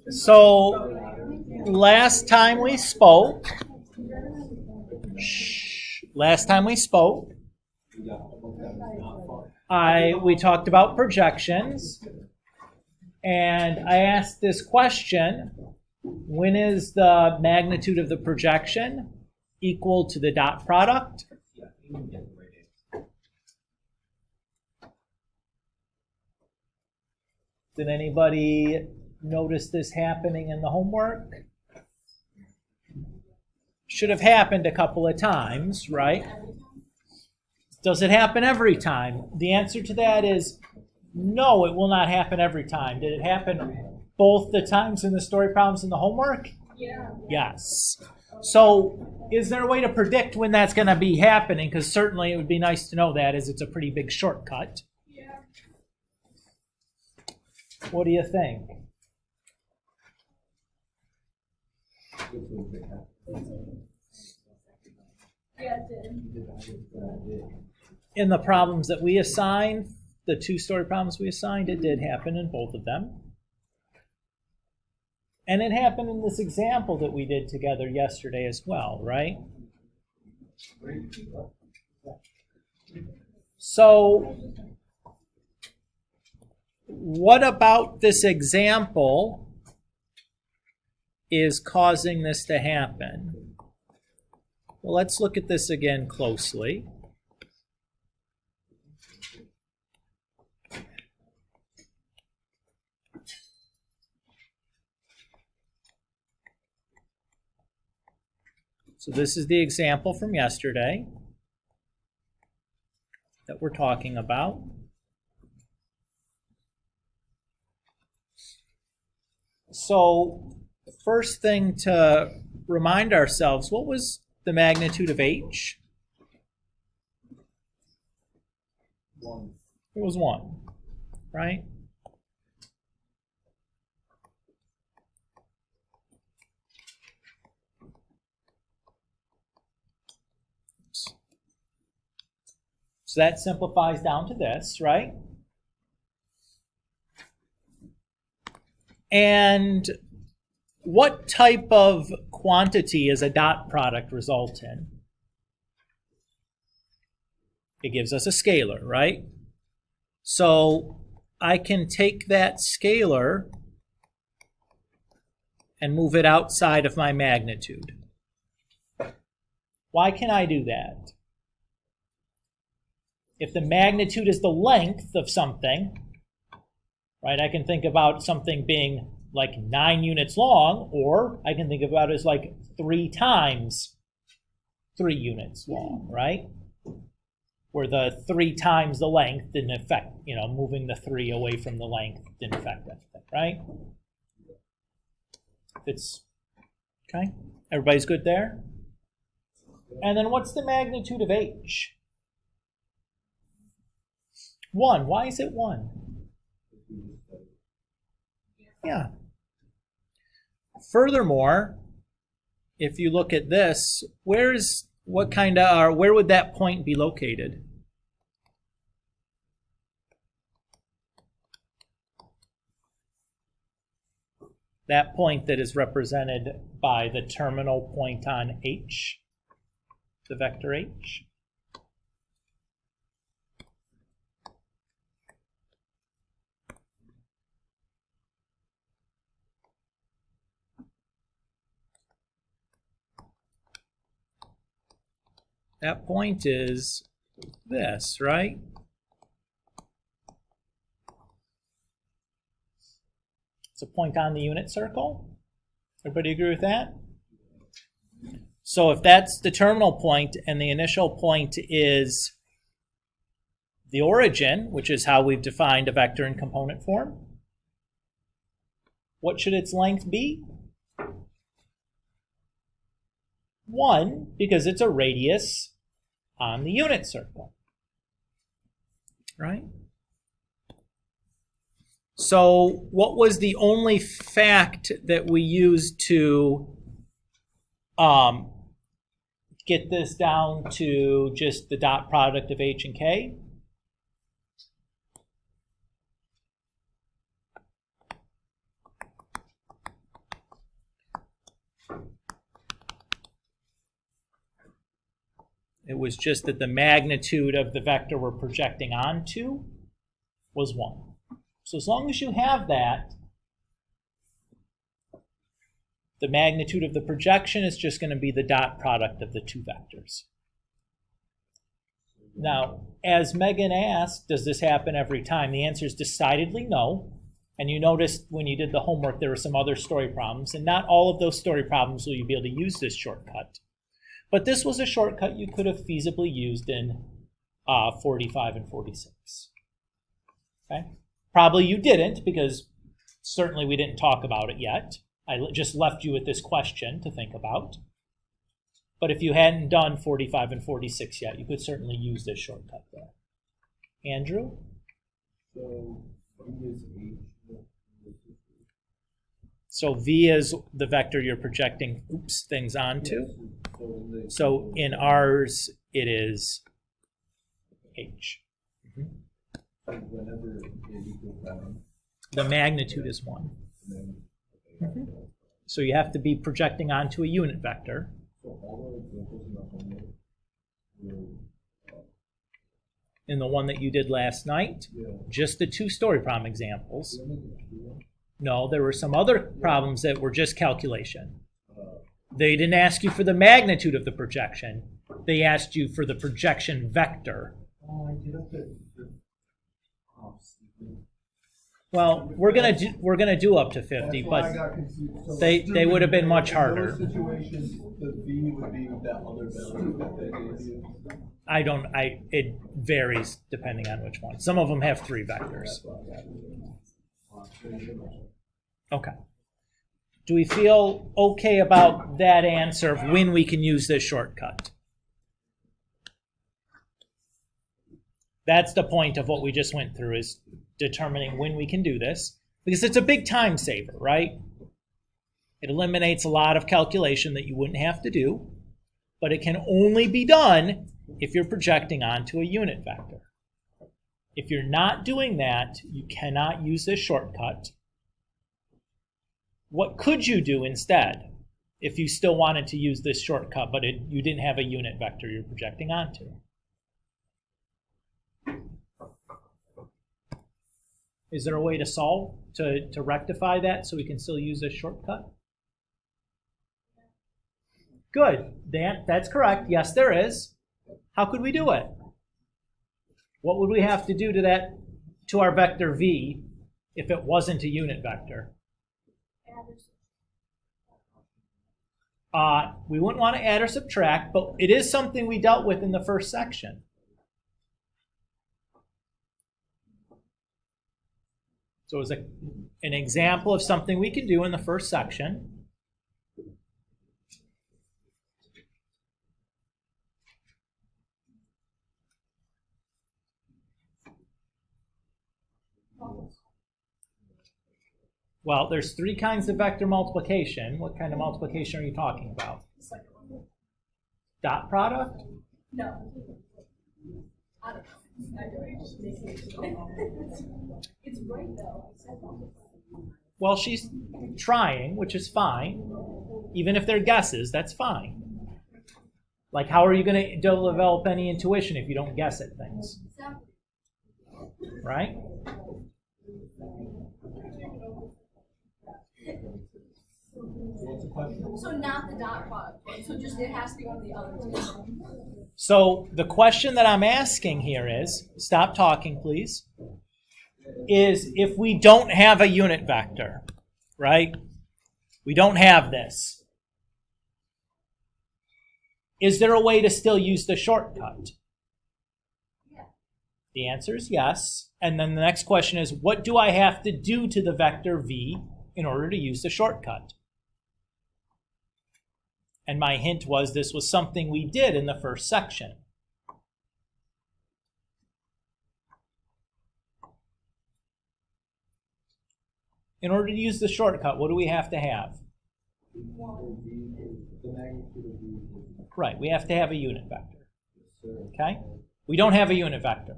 So last time we spoke, we talked about projections, and I asked this question: when is the magnitude of the projection equal to the dot product? Did anybody notice this happening in the homework? Should have happened a couple of times, right? Does it happen every time? The answer to that is no, it will not happen every time. Did it happen both the times in the story problems and the homework? Yeah. Yes. So is there a way to predict when that's going to be happening? Because certainly it would be nice to know that, as it's a pretty big shortcut. Yeah. What do you think? Yeah, it did. In the problems that we assigned, the two-story problems we assigned, it did happen in both of them. And it happened in this example that we did together yesterday as well, right? So, what about this example is causing this to happen? Well, let's look at this again closely. So this is the example from yesterday that we're talking about. So first thing to remind ourselves, what was the magnitude of h? 1. It was 1, right? So that simplifies down to this, right? And what type of quantity is a dot product result in? It gives us a scalar, right? So I can take that scalar and move it outside of my magnitude. Why can I do that? If the magnitude is the length of something, right, I can think about something being like 9 units long, or I can think about it as like 3 times 3 units long, right? Where the 3 times the length didn't affect, moving the 3 away from the length didn't affect anything, right? It's okay. Everybody's good there? And then what's the magnitude of h? 1. Why is it 1? Yeah. Furthermore, if you look at this, where would that point be located? That point that is represented by the terminal point on h, the vector h. That point is this, right? It's a point on the unit circle. Everybody agree with that? So if that's the terminal point and the initial point is the origin, which is how we've defined a vector in component form, what should its length be? 1, because it's a radius on the unit circle, right? So what was the only fact that we used to get this down to just the dot product of h and k? It was just that the magnitude of the vector we're projecting onto was 1. So as long as you have that, the magnitude of the projection is just going to be the dot product of the two vectors. Now, as Megan asked, does this happen every time? The answer is decidedly no. And you noticed when you did the homework, there were some other story problems, and not all of those story problems will you be able to use this shortcut. But this was a shortcut you could have feasibly used in 45 and 46. Okay? Probably you didn't, because certainly we didn't talk about it yet. I just left you with this question to think about. But if you hadn't done 45 and 46 yet, you could certainly use this shortcut there. Andrew? So V is the vector you're projecting things onto. So in ours, it is H. The magnitude is 1. So you have to be projecting onto a unit vector. In the one that you did last night, just the two story problem examples. No, there were some other problems that were just calculation. They didn't ask you for the magnitude of the projection. They asked you for the projection vector. Well, we're gonna do up to 50, but they would have been much harder. It varies depending on which one. Some of them have 3 vectors. Okay. Do we feel okay about that answer of when we can use this shortcut? That's the point of what we just went through, is determining when we can do this, because it's a big time saver, right? It eliminates a lot of calculation that you wouldn't have to do, but it can only be done if you're projecting onto a unit vector. If you're not doing that, you cannot use this shortcut. What could you do instead if you still wanted to use this shortcut, but you didn't have a unit vector you're projecting onto? Is there a way to solve, to rectify that so we can still use this shortcut? Good. That's correct. Yes, there is. How could we do it? What would we have to do to our vector v if it wasn't a unit vector? We wouldn't want to add or subtract, but it is something we dealt with in the first section. So it was an example of something we could do in the first section. Well, there's 3 kinds of vector multiplication. What kind of multiplication are you talking about? Dot product? No. I don't know. It's right though. Well, she's trying, which is fine. Even if they're guesses, that's fine. Like, how are you going to develop any intuition if you don't guess at things? Right? So not the dot product, right? So just it has to be one of the other two. So the question that I'm asking here is, stop talking please, is if we don't have a unit vector, right? We don't have this. Is there a way to still use the shortcut? Yeah. The answer is yes. And then the next question is, what do I have to do to the vector v in order to use the shortcut? And my hint was this was something we did in the first section. In order to use the shortcut, what do we have to have? Right, we have to have a unit vector. Okay? We don't have a unit vector.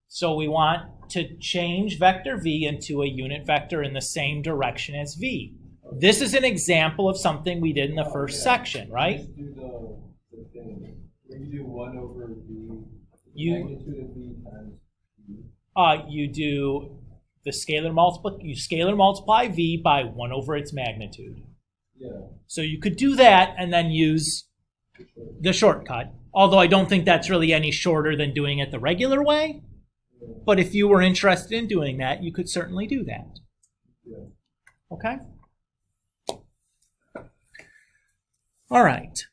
So we want to change vector v into a unit vector in the same direction as v. This is an example of something we did in the first section, right? Just do the thing. When you do 1 over v, magnitude of v times v. You do the scalar multiply v by 1 over its magnitude. Yeah. So you could do that and then use the shortcut. Although I don't think that's really any shorter than doing it the regular way. Yeah. But if you were interested in doing that, you could certainly do that. Yeah. Okay? All right.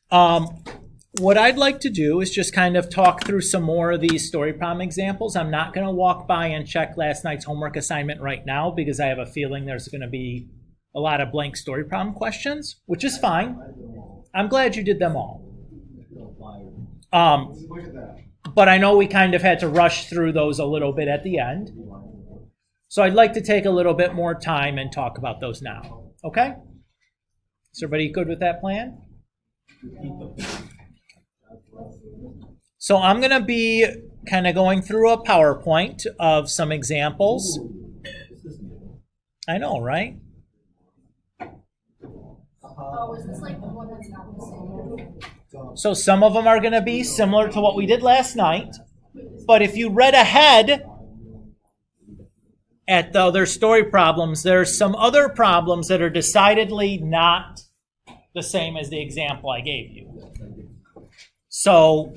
What I'd like to do is just kind of talk through some more of these story problem examples. I'm not going to walk by and check last night's homework assignment right now because I have a feeling there's going to be a lot of blank story problem questions, which is fine. I'm glad you did them all. But I know we kind of had to rush through those a little bit at the end. So I'd like to take a little bit more time and talk about those now. Okay? Is everybody good with that plan? So I'm going to be kind of going through a PowerPoint of some examples. I know, right? Oh, is this like the one that's not the same? So some of them are going to be similar to what we did last night. But if you read ahead at the other story problems, there's some other problems that are decidedly not the same as the example I gave you. So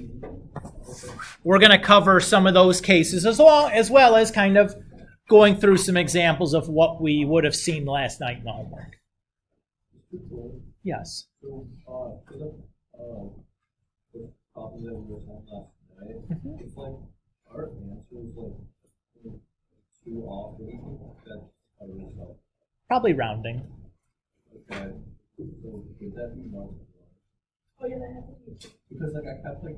we're going to cover some of those cases as well as kind of going through some examples of what we would have seen last night in the homework. Yes. So, the problem that we were talking last night, it's like our answer is like 2 off or anything. That's a result. Probably rounding. Okay. So would that be more? Oh, yeah, that has to be. Because like I kept like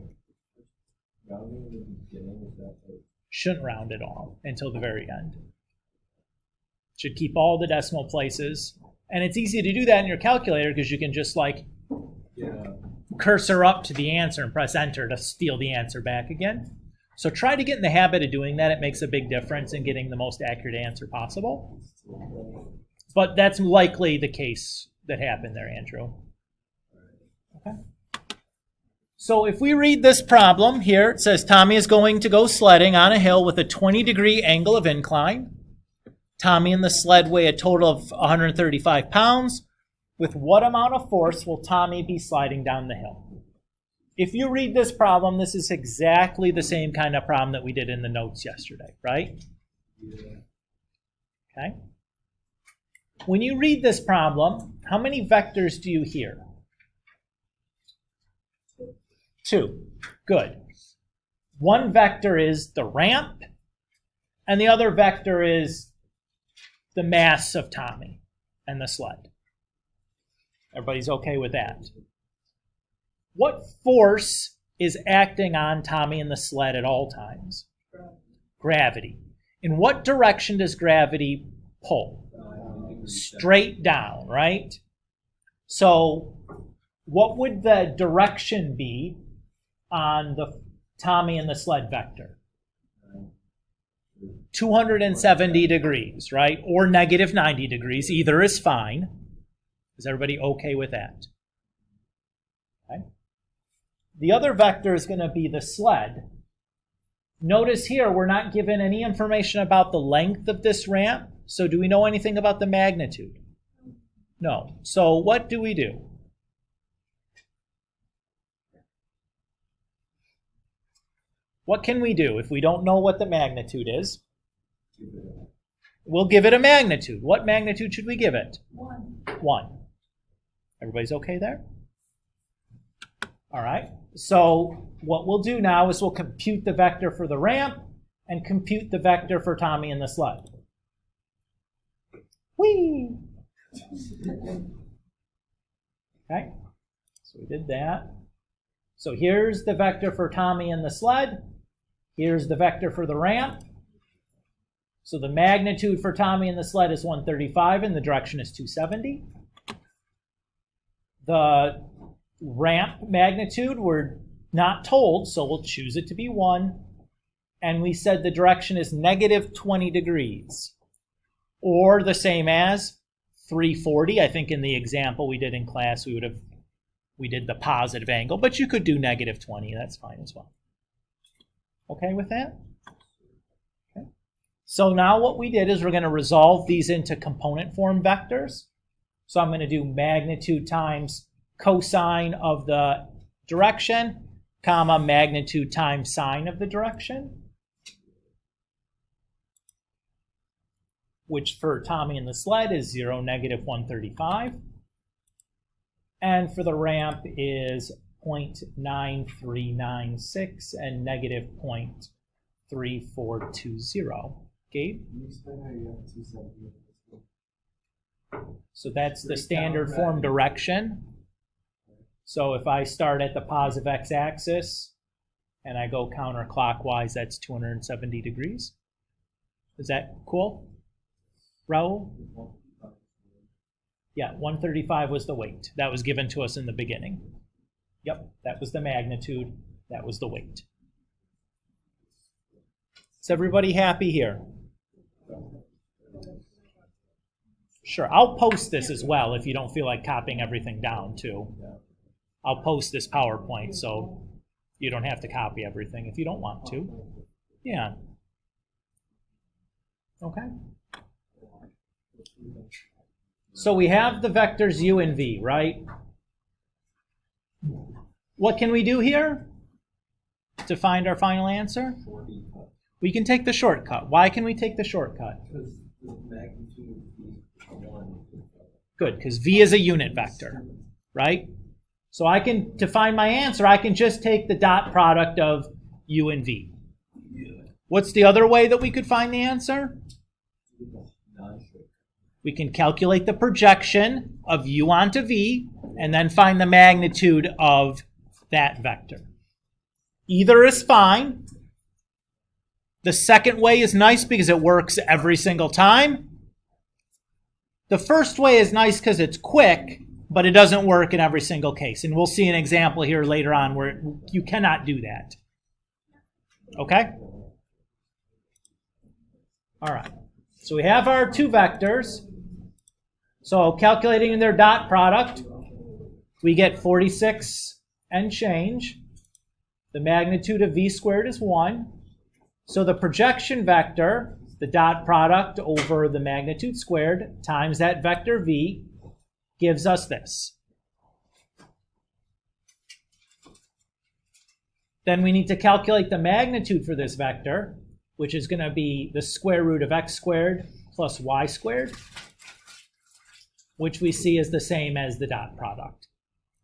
rounding in the beginning. Is that like? Shouldn't round at all until the very end. Should keep all the decimal places. And it's easy to do that in your calculator because you can just like cursor up to the answer and press enter to steal the answer back again. So try to get in the habit of doing that. It makes a big difference in getting the most accurate answer possible. But that's likely the case that happened there, Andrew. Okay. So if we read this problem here, it says Tommy is going to go sledding on a hill with a 20-degree angle of incline. Tommy and the sled weigh a total of 135 pounds. With what amount of force will Tommy be sliding down the hill? If you read this problem, this is exactly the same kind of problem that we did in the notes yesterday, right? Yeah. Okay. When you read this problem, how many vectors do you hear? 2. Good. One vector is the ramp, and the other vector is the mass of Tommy and the sled. Everybody's okay with that? What force is acting on Tommy and the sled at all times? Gravity. In what direction does gravity pull? Straight down, right? So what would the direction be on the Tommy and the sled vector? 270 degrees, right? Or negative 90 degrees. Either is fine. Is everybody okay with that? Okay. The other vector is going to be the sled. Notice here we're not given any information about the length of this ramp. So do we know anything about the magnitude? No. So what do we do? What can we do if we don't know what the magnitude is? We'll give it a magnitude. What magnitude should we give it? 1. Everybody's okay there? All right. So what we'll do now is we'll compute the vector for the ramp and compute the vector for Tommy and the sled. Whee! Okay. So we did that. So here's the vector for Tommy and the sled. Here's the vector for the ramp. So the magnitude for Tommy and the sled is 135 and the direction is 270. The ramp magnitude we're not told, so we'll choose it to be 1. And we said the direction is negative 20 degrees, or the same as 340. I think in the example we did in class, we did the positive angle, but you could do negative 20. That's fine as well. Okay with that? Okay. So now what we did is we're going to resolve these into component form vectors. So I'm going to do magnitude times cosine of the direction, comma, magnitude times sine of the direction, which for Tommy in the sled is 0, negative 135. And for the ramp is 0.9396 and negative 0.3420. Gabe? So that's the standard form direction. So if I start at the positive x-axis and I go counterclockwise, that's 270 degrees. Is that cool? Raul? Yeah, 135 was the weight. That was given to us in the beginning. Yep, that was the magnitude. That was the weight. Is everybody happy here? Sure, I'll post this as well if you don't feel like copying everything down too. I'll post this PowerPoint so you don't have to copy everything if you don't want to. Yeah. Okay. So we have the vectors u and v, right? What can we do here to find our final answer? We can take the shortcut. Why can we take the shortcut? Because the magnitude of v is 1. Good, because v is a unit vector, right? So I can, to find my answer, I can just take the dot product of u and v. What's the other way that we could find the answer? We can calculate the projection of u onto v and then find the magnitude of that vector. Either is fine. The second way is nice because it works every single time. The first way is nice because it's quick, but it doesn't work in every single case. And we'll see an example here later on where you cannot do that. Okay? All right. So we have our two vectors. So calculating their dot product, we get 46 and change. The magnitude of v squared is 1. So the projection vector, the dot product over the magnitude squared times that vector v, gives us this. Then we need to calculate the magnitude for this vector, which is going to be the square root of x squared plus y squared, which we see is the same as the dot product,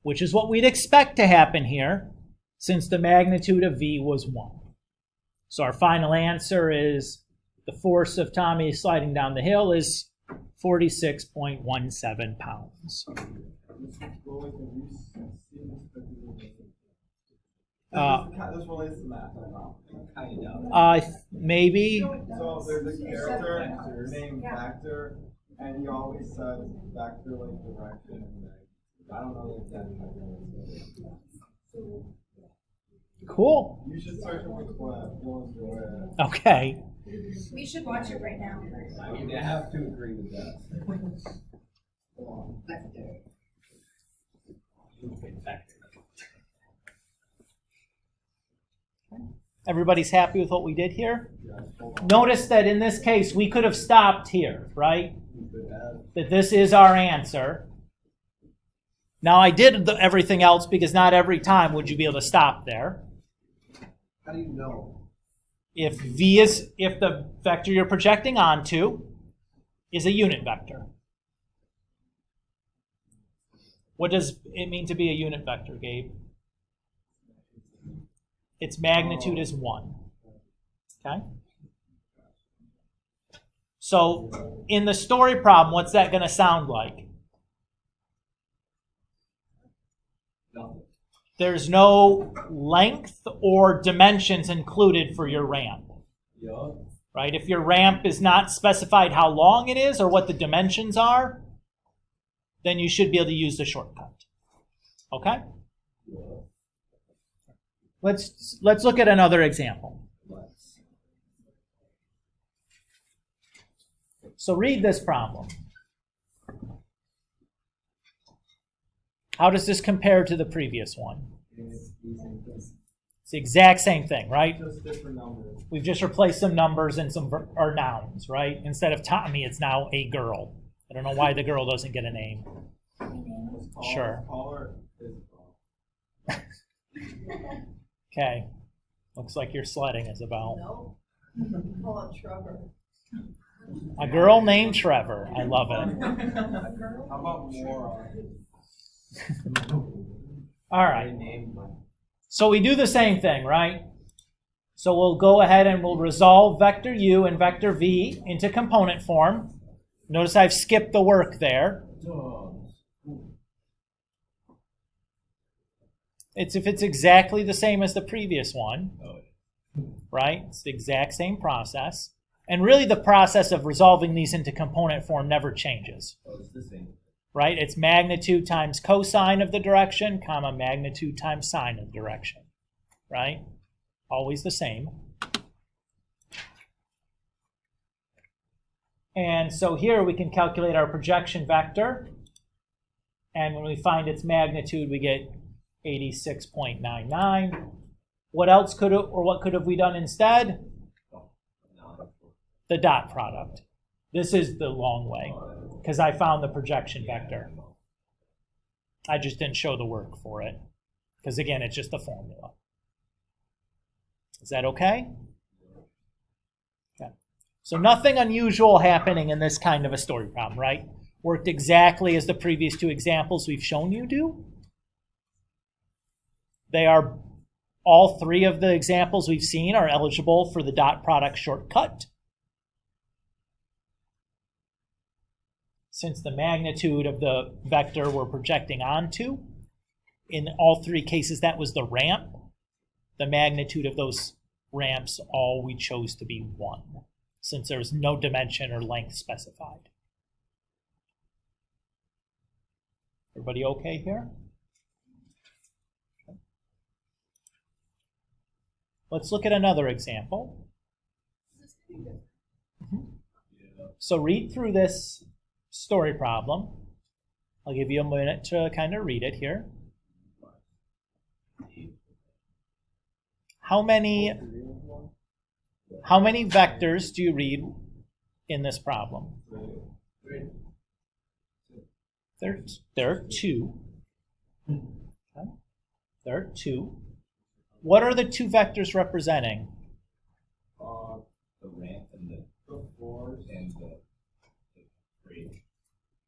which is what we'd expect to happen here since the magnitude of v was 1. So our final answer is the force of Tommy sliding down the hill is 46.17 pounds. This relates to math, I know. Maybe. So there's a character named Vector, and he always says vector like direction. I don't know if that's Cool. You should search it with you'll enjoy it. Okay. We should watch it right now. I mean, I have to agree with that. Everybody's happy with what we did here? Notice that in this case, we could have stopped here, right? That this is our answer. Now, I did everything else because not every time would you be able to stop there. How do you know? If the vector you're projecting onto is a unit vector. What does it mean to be a unit vector, Gabe? Its magnitude is 1. Okay? So in the story problem, what's that going to sound like? There's no length or dimensions included for your ramp. Yeah. Right? If your ramp is not specified how long it is or what the dimensions are, then you should be able to use the shortcut. Okay? Yeah. Let's look at another example. So read this problem. How does this compare to the previous one? It's the same thing. It's the exact same thing, right? Just different numbers. We've just replaced some numbers and some or nouns, right? Instead of Tommy, it's now a girl. I don't know why the girl doesn't get a name. Sure. Caller is Okay. Looks like you're sledding, Isabel. No. Call it Trevor. A girl named Trevor. I love it. How about more? All right. So we do the same thing, right? So we'll go ahead and we'll resolve vector u and vector v into component form. Notice I've skipped the work there. It's if it's exactly the same as the previous one, right? It's the exact same process. And really the process of resolving these into component form never changes. Oh, it's the same. Right? It's magnitude times cosine of the direction, comma, magnitude times sine of the direction. Right? Always the same. And so here we can calculate our projection vector. And when we find its magnitude, we get 86.99. What else could it, or what could have we done instead? The dot product. This is the long way, because I found the projection vector. I just didn't show the work for it, because again, it's just the formula. Is that okay? Okay. So nothing unusual happening in this kind of a story problem, right? Worked exactly as the previous two examples we've shown you do. They are, all three of the examples we've seen are eligible for the dot product shortcut. Since the magnitude of the vector we're projecting onto, in all three cases that was the ramp. The magnitude of those ramps, all we chose to be 1, since there was no dimension or length specified. Everybody okay here? Okay. Let's look at another example. So read through this story problem. I'll give you a minute to kind of read it here. How many vectors do you read in this problem? There are 2. Okay. There are 2. What are the 2 vectors representing? The ramp and the floors and the crate.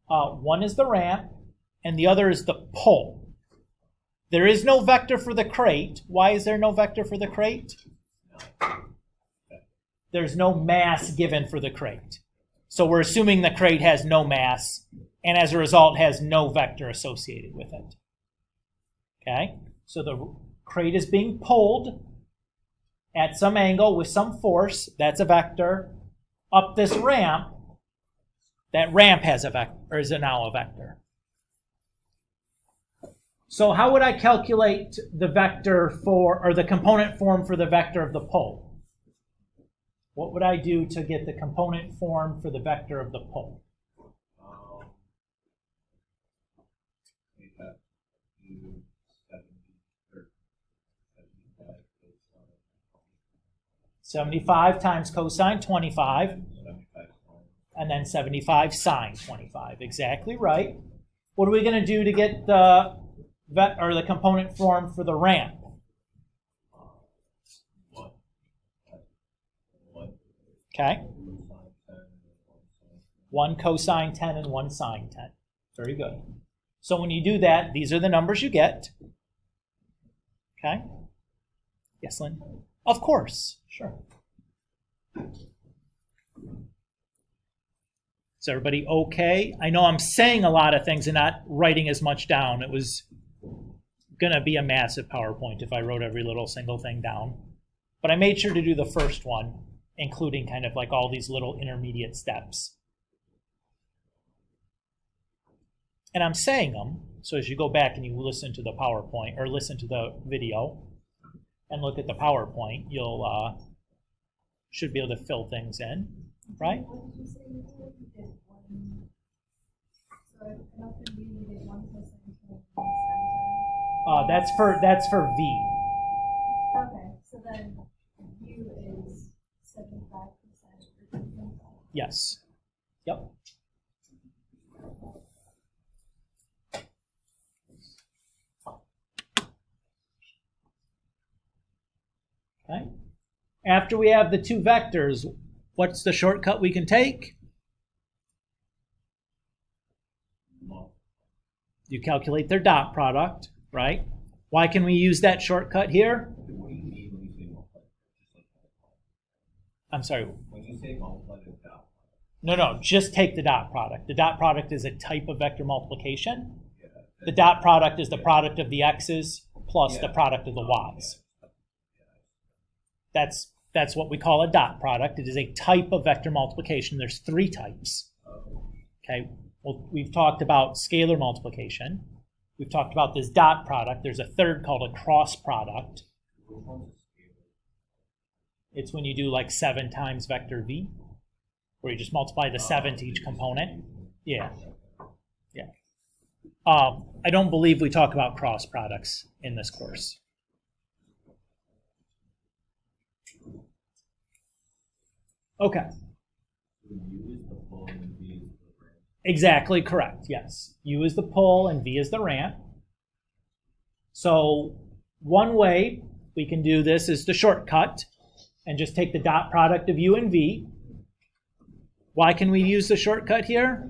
One is the ramp, and the other is the pull. There is no vector for the crate. Why is there no vector for the crate? There's no mass given for the crate. So we're assuming the crate has no mass, and as a result has no vector associated with it. Okay? So the crate is being pulled at some angle with some force, that's a vector, up this ramp. That ramp has a vector, or is now a vector. So how would I calculate the vector for, or the component form for the vector of the pull? What would I do to get the component form for the vector of the pull? We have to do 75 times cosine 25, 75. and then 75 sine 25. Exactly right. What are we going to do to get the the component form for the ramp? 1. Okay. 1 cosine 10 and 1 sine 10. Very good. So when you do that, these are the numbers you get. Okay. Yes, Lynn? Of course. Sure. Is everybody okay? I know I'm saying a lot of things and not writing as much down. It was going to be a massive PowerPoint if I wrote every little single thing down. But I made sure to do the first one, including kind of like all these little intermediate steps. And I'm saying them, so as you go back and you listen to the PowerPoint, or listen to the video, and look at the PowerPoint, you'll should be able to fill things in, right? What did you say you did? You did 1. So enough to be you did 1 cosine 10. No, that's for V. Okay, so then U is 75%. Yes. Yep. Okay. After we have the two vectors, what's the shortcut we can take? You calculate their dot product, right? Why can we use that shortcut here? What do you mean when you say multiply? I'm sorry. When you say multiply the dot No, just take the dot product. The dot product is a type of vector multiplication. yeah, The dot product is the product of the x's plus the product of the y's. That's what we call a dot product. It is a type of vector multiplication. There's three types. Okay. Well, we've talked about scalar multiplication. We've talked about this dot product. There's a third called a cross product. It's when you do like 7 times vector v, where you just multiply the 7 to each component. Yeah. I don't believe we talk about cross products in this course. Okay. Exactly correct, yes. U is the pull and V is the ramp. So one way we can do this is the shortcut and just take the dot product of U and V. Why can we use the shortcut here?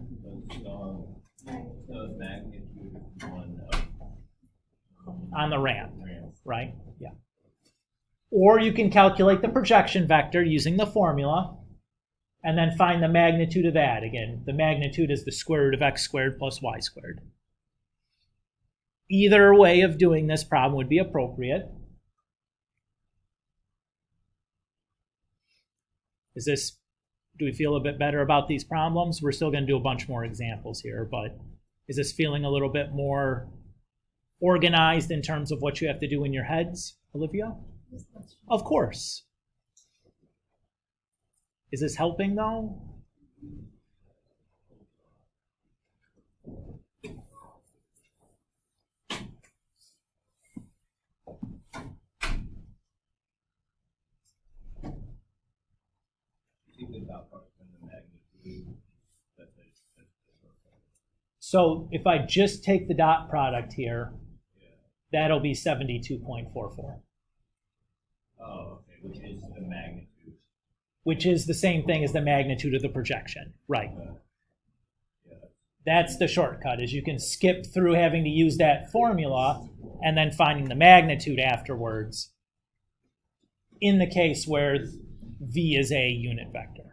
On the ramp, right? Yeah. Or you can calculate the projection vector using the formula and then find the magnitude of that. Again, the magnitude is the square root of x squared plus y squared. Either way of doing this problem would be appropriate. Do we feel a bit better about these problems? We're still going to do a bunch more examples here, but is this feeling a little bit more organized in terms of what you have to do in your heads, Olivia? Of course. Is this helping though? So if I just take the dot product here, that'll be 72.44. Oh, okay, which is the magnitude. Which is the same thing as the magnitude of the projection, right? That's the shortcut, is you can skip through having to use that formula and then finding the magnitude afterwards in the case where V is a unit vector.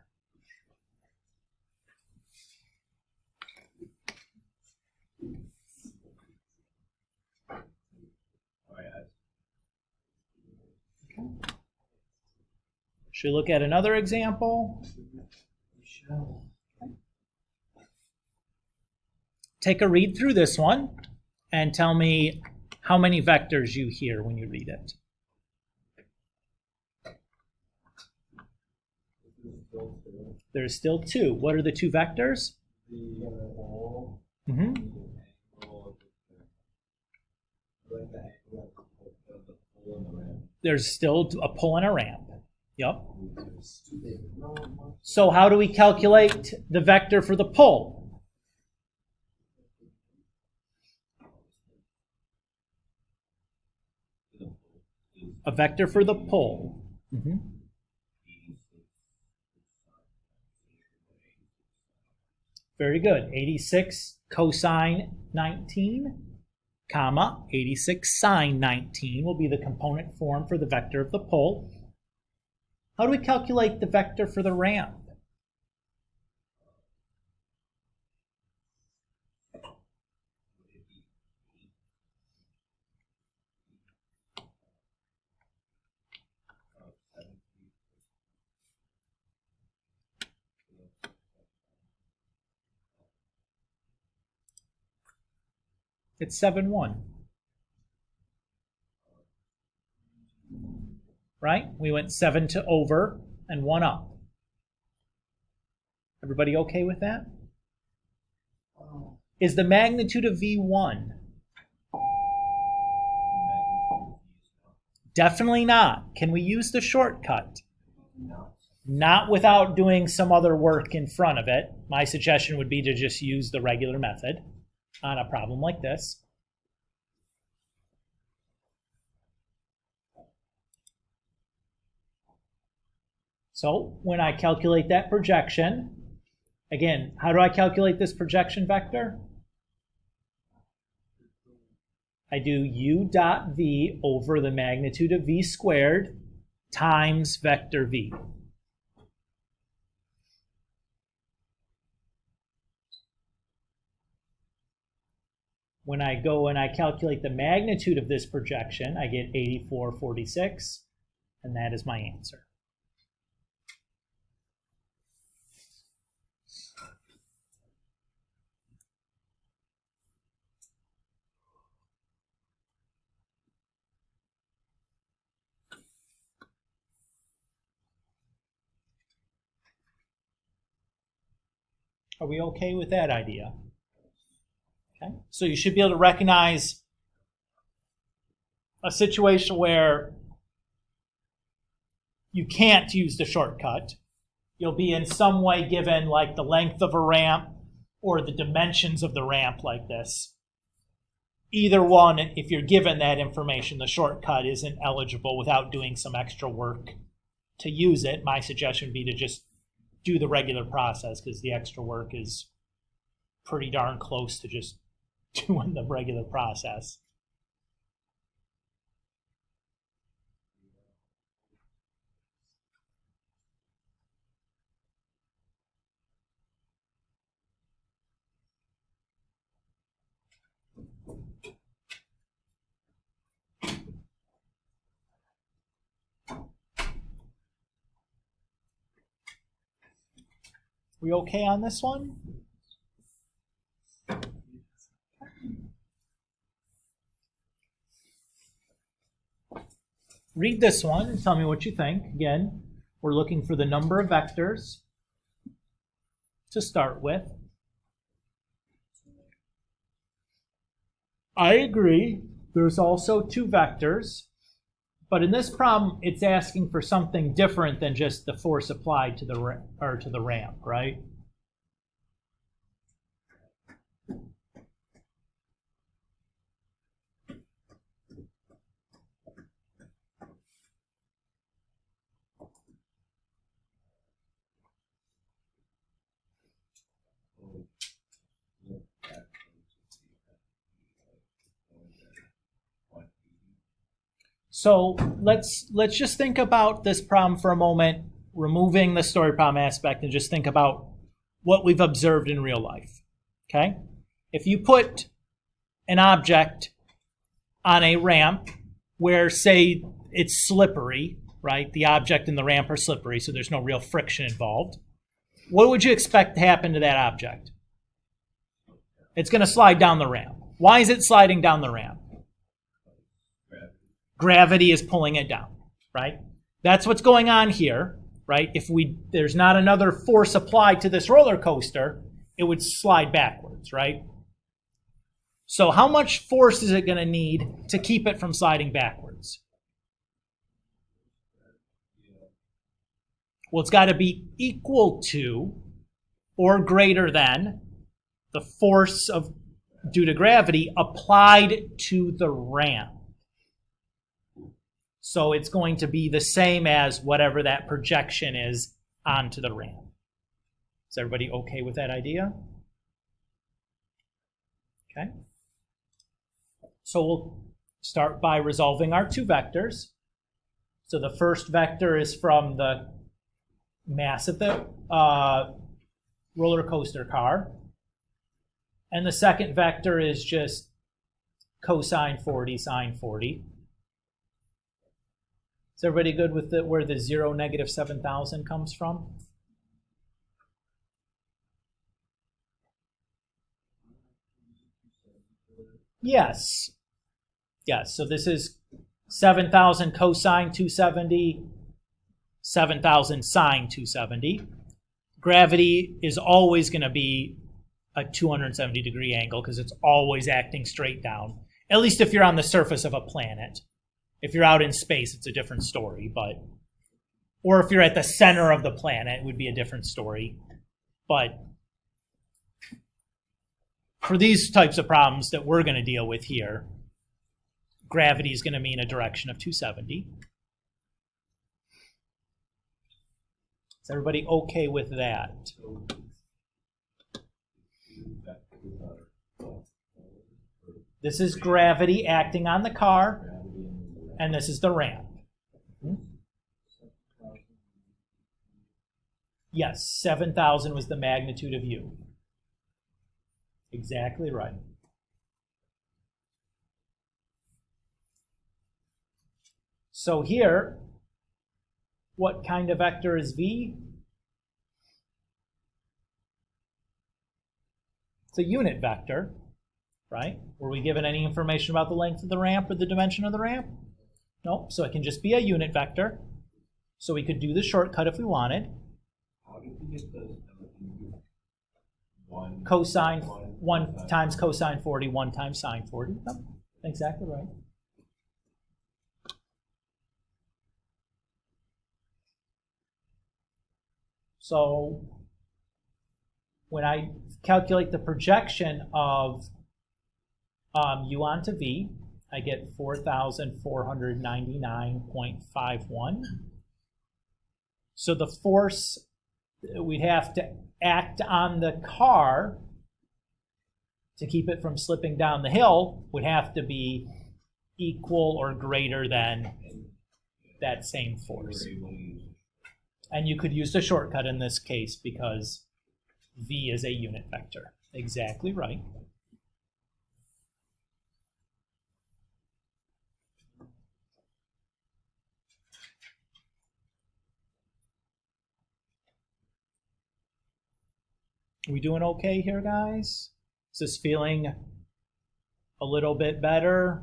Should we look at another example? Take a read through this one and tell me how many vectors you hear when you read it. There's still 2. What are the 2 vectors? There's still a pull and a ramp. Yep. So how do we calculate the vector for the pull? A vector for the pull. Very good. 86 cosine 19, comma, 86 sine 19 will be the component form for the vector of the pull. How do we calculate the vector for the ramp? It's 7-1. Right? We went 7 to over and 1 up. Everybody okay with that? Is the magnitude of V1? Definitely not. Can we use the shortcut? Not without doing some other work in front of it. My suggestion would be to just use the regular method on a problem like this. So when I calculate that projection, again, how do I calculate this projection vector? I do u dot v over the magnitude of v squared times vector v. When I go and I calculate the magnitude of this projection, I get 8446, and that is my answer. Are we okay with that idea? Okay. So you should be able to recognize a situation where you can't use the shortcut. You'll be in some way given like the length of a ramp or the dimensions of the ramp like this. Either one, if you're given that information, the shortcut isn't eligible without doing some extra work to use it. My suggestion would be to just do the regular process because the extra work is pretty darn close to just doing the regular process. We okay on this one? Read this one and tell me what you think. Again, we're looking for the number of vectors to start with. I agree. There's also two vectors. But in this problem, it's asking for something different than just the force applied to the ramp, right? So let's just think about this problem for a moment, removing the story problem aspect, and just think about what we've observed in real life. Okay? If you put an object on a ramp where, say, it's slippery, right? The object and the ramp are slippery, so there's no real friction involved. What would you expect to happen to that object? It's going to slide down the ramp. Why is it sliding down the ramp? Gravity is pulling it down, right? That's what's going on here, right? If there's not another force applied to this roller coaster, it would slide backwards, right? So how much force is it going to need to keep it from sliding backwards? Well, it's got to be equal to or greater than the force due to gravity applied to the ramp. So it's going to be the same as whatever that projection is onto the ramp. Is everybody okay with that idea? Okay. So we'll start by resolving our two vectors. So the first vector is from the mass of the roller coaster car. And the second vector is just cosine 40, sine 40. Is everybody good with where the 0, negative 7,000 comes from? Yes. Yes, so this is 7,000 cosine 270, 7,000 sine 270. Gravity is always going to be a 270-degree angle because it's always acting straight down, at least if you're on the surface of a planet. If you're out in space, it's a different story, or if you're at the center of the planet, it would be a different story. But for these types of problems that we're going to deal with here, gravity is going to mean a direction of 270. Is everybody okay with that? This is gravity acting on the car, and this is the ramp. Yes, 7,000 was the magnitude of U. Exactly right. So here, what kind of vector is V? It's a unit vector, right? Were we given any information about the length of the ramp or the dimension of the ramp? No, so it can just be a unit vector. So we could do the shortcut if we wanted. How did we get the Cosine, 1 times cosine 40, 1 times sine 40. Yep, exactly right. So when I calculate the projection of U onto V, I get 4,499.51. So the force we'd have to act on the car to keep it from slipping down the hill would have to be equal or greater than that same force. And you could use the shortcut in this case because V is a unit vector. Exactly right. Are we doing okay here, guys? Is this feeling a little bit better?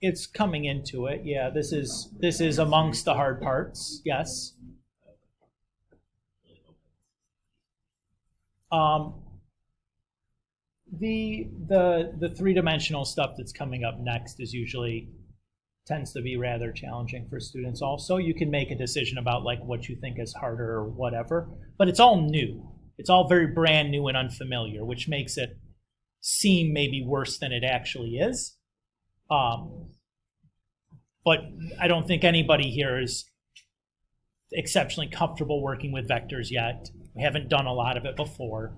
It's coming into it. Yeah, this is amongst the hard parts. Yes. The three-dimensional stuff that's coming up next tends to be rather challenging for students also. You can make a decision about like what you think is harder or whatever, but it's all new. It's all very brand new and unfamiliar, which makes it seem maybe worse than it actually is. But I don't think anybody here is exceptionally comfortable working with vectors yet. We haven't done a lot of it before.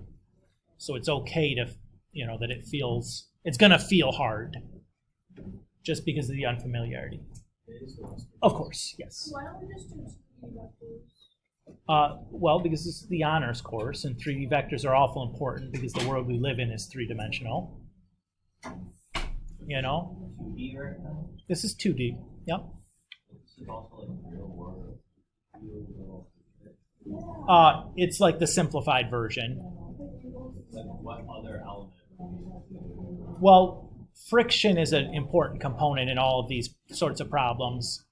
So it's okay to, that it's going to feel hard just because of the unfamiliarity. Of course, yes. Why don't we just do 3D vectors? Well, because this is the honors course, and 3D vectors are awful important because the world we live in is three-dimensional. 2D right now? This is 2D. Yep. This is also like real world. It's like the simplified version. Like what other element? Well, friction is an important component in all of these sorts of problems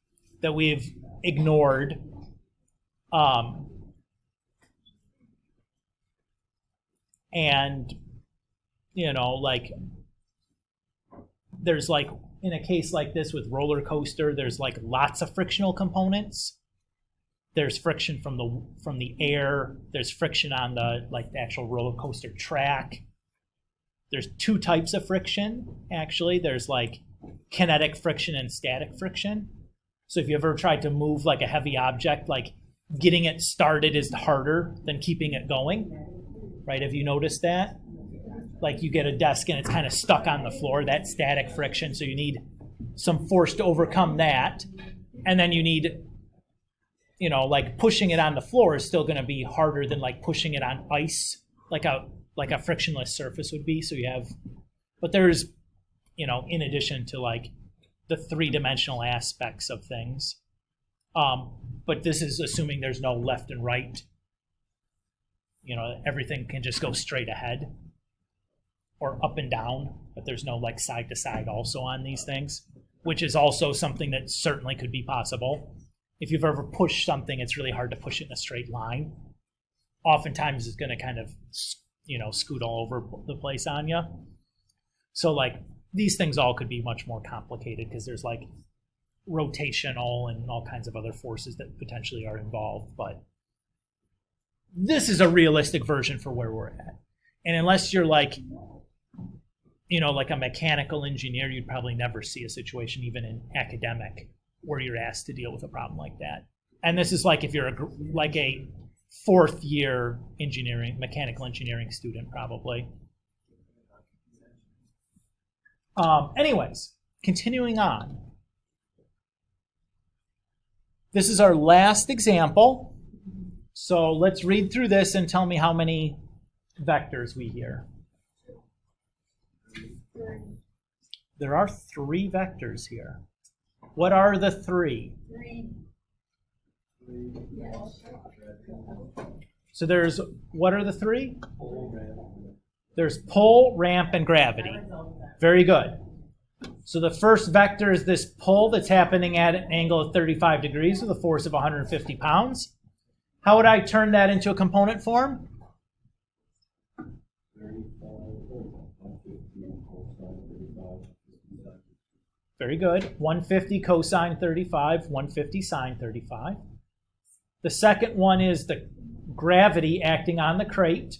that we've ignored. And, like, there's like, in a case like this with roller coaster, there's like lots of frictional components. There's friction from the air. There's friction on the actual roller coaster track. There's two types of friction, actually. There's like kinetic friction and static friction. So if you ever tried to move like a heavy object, like getting it started is harder than keeping it going, right? Have you noticed that? Like you get a desk and it's kind of stuck on the floor, that's static friction. So you need some force to overcome that. And then you need, like pushing it on the floor is still going to be harder than like pushing it on ice, like a frictionless surface would be. So you have, but there's, in addition to like the three-dimensional aspects of things. But this is assuming there's no left and right. Everything can just go straight ahead or up and down, but there's no like side to side also on these things, which is also something that certainly could be possible. If you've ever pushed something, it's really hard to push it in a straight line. Oftentimes it's going to kind of, scoot all over the place on you. So like these things all could be much more complicated because there's like rotational and all kinds of other forces that potentially are involved. But this is a realistic version for where we're at. And unless you're like, like a mechanical engineer, you'd probably never see a situation, even in academic, where you're asked to deal with a problem like that. And this is like if you're a fourth year mechanical engineering student, probably. Anyways, continuing on. This is our last example. So let's read through this and tell me how many vectors we hear. There are 3 vectors here. What are the 3? So what are the 3? There's pull, ramp, and gravity. Very good. So the first vector is this pull that's happening at an angle of 35 degrees with a force of 150 pounds. How would I turn that into a component form? Very good. 150 cosine 35, 150 sine 35. The second one is the gravity acting on the crate.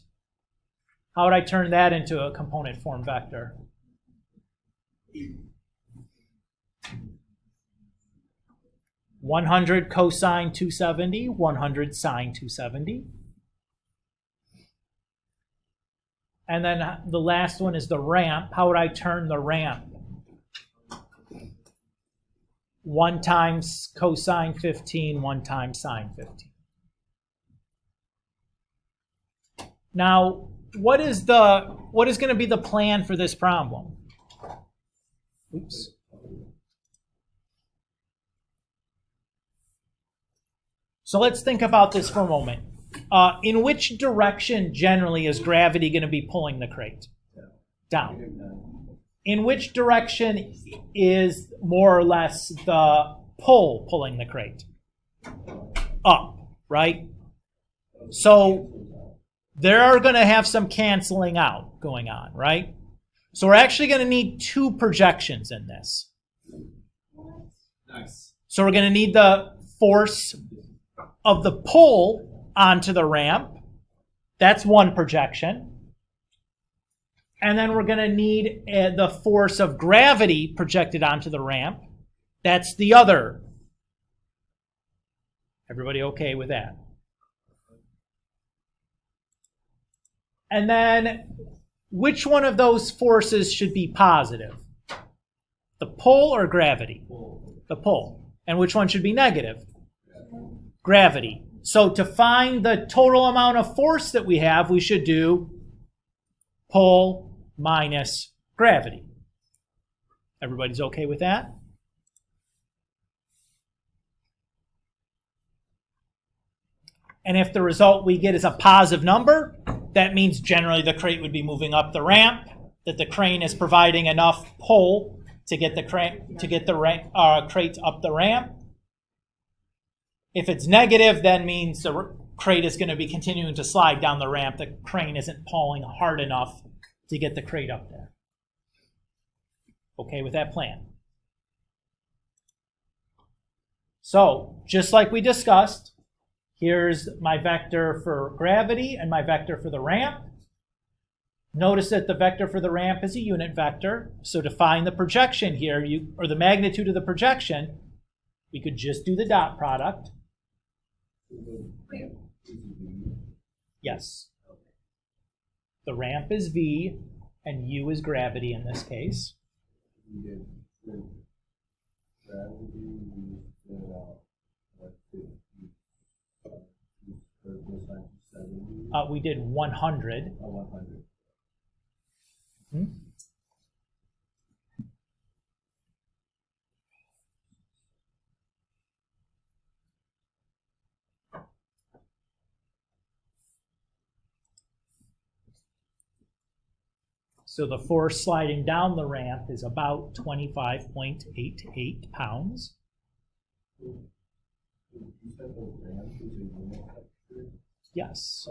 How would I turn that into a component form vector? (100 cosine 270, 100 sine 270). And then the last one is the ramp. How would I turn the ramp? 1 times cosine 15, 1 times sine 15. Now, what is going to be the plan for this problem? Oops. So let's think about this for a moment. In which direction generally is gravity going to be pulling the crate? Down. In which direction is more or less the pull pulling the crate? Up, right? So there are going to have some canceling out going on, right? So we're actually going to need 2 projections in this. Nice. So we're going to need the force of the pull onto the ramp. That's one projection. And then we're going to need the force of gravity projected onto the ramp. That's the other. Everybody okay with that? And then which one of those forces should be positive? The pull or gravity? The pull. And which one should be negative? Gravity. So to find the total amount of force that we have, we should do pull minus gravity. Everybody's okay with that? And if the result we get is a positive number, that means generally the crate would be moving up the ramp, that the crane is providing enough pull to get the crate up the ramp. If it's negative, that means the crate is going to be continuing to slide down the ramp. The crane isn't pulling hard enough to get the crate up there. Okay with that plan? So, just like we discussed, here's my vector for gravity and my vector for the ramp. Notice that the vector for the ramp is a unit vector. So to find the projection here, or the magnitude of the projection, we could just do the dot product. Yes. The ramp is V, and U is gravity in this case. We did 100. So the force sliding down the ramp is about 25.88 pounds. Yes.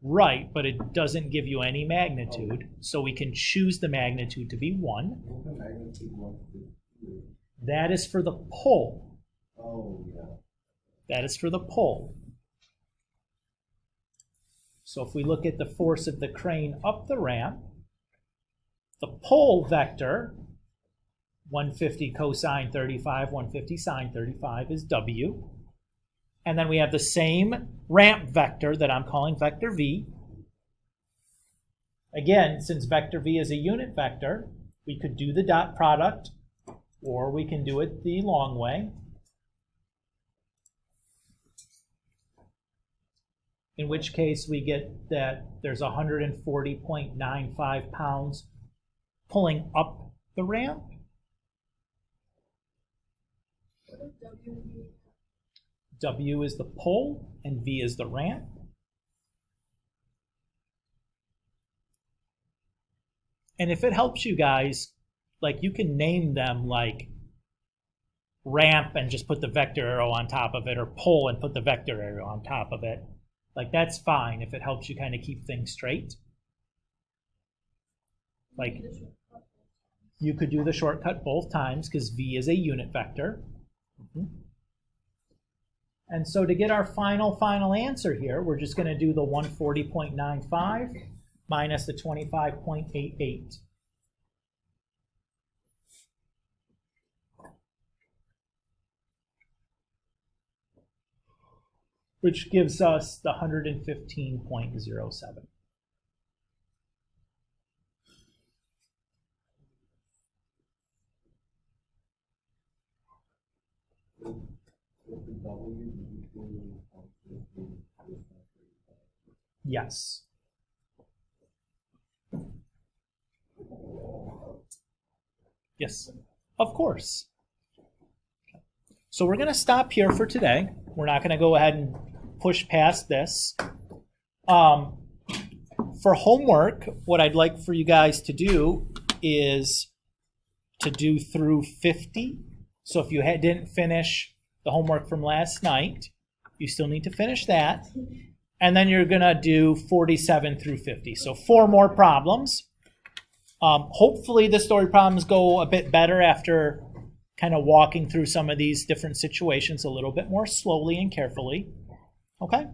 Right, but it doesn't give you any magnitude, so we can choose the magnitude to be 1. What's the magnitude 152? That is for the pull. Oh, yeah. That is for the pull. So if we look at the force of the crane up the ramp, the pull vector, 150 cosine 35, 150 sine 35 is W. And then we have the same ramp vector that I'm calling vector V. Again, since vector V is a unit vector, we could do the dot product, or we can do it the long way. In which case we get that there's 140.95 pounds pulling up the ramp. What does W mean? W is the pull and V is the ramp. And if it helps you guys, like you can name them like ramp and just put the vector arrow on top of it, or pull and put the vector arrow on top of it. Like that's fine if it helps you kind of keep things straight. Like you could do the shortcut both times because V is a unit vector. And so to get our final answer here, we're just going to do the 140.95 minus the 25.88. Which gives us the 115.07. Yes. Yes, of course. So we're going to stop here for today. We're not going to go ahead and push past this. For homework, what I'd like for you guys to do is to do through 50. So if you didn't finish the homework from last night, you still need to finish that. And then you're going to do 47 through 50. So 4 more problems. Hopefully the story problems go a bit better after kind of walking through some of these different situations a little bit more slowly and carefully. Okay?